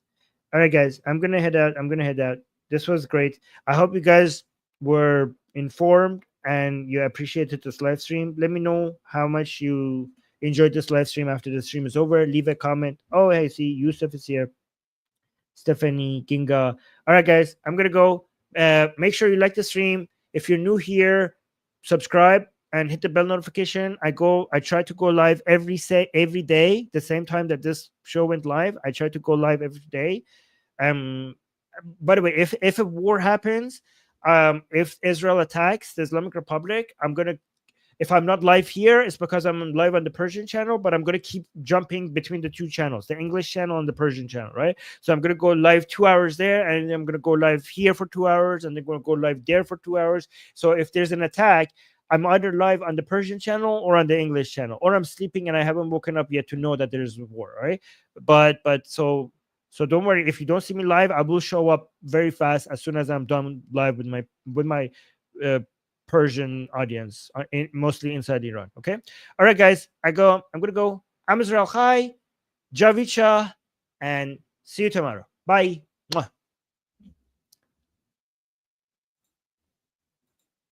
All right, guys, I'm going to head out. This was great. I hope you guys were informed and you appreciated this live stream. Let me know how much you enjoyed this live stream after the stream is over. Leave a comment. Oh, hey, see, Yusuf is here. Stephanie, Ginga. All right, guys, I'm going to go. Make sure you like the stream. If you're new here, subscribe and hit the bell notification. I try to go live every day, the same time that this show went live. I try to go live every day. By the way, if a war happens, if Israel attacks the Islamic Republic, if I'm not live here, it's because I'm live on the Persian channel, but I'm going to keep jumping between the two channels, the English channel and the Persian channel, right? So I'm going to go live 2 hours there, and I'm going to go live here for 2 hours, and then going to go live there for 2 hours. So if there's an attack, I'm either live on the Persian channel or on the English channel, or I'm sleeping and I haven't woken up yet to know that there's a war, right? But so don't worry. If you don't see me live, I will show up very fast as soon as I'm done live with my Persian audience, mostly inside Iran. Okay. All right, guys. I'm going to go. I'm Israel Chai, Javicha, and see you tomorrow. Bye. Mwah.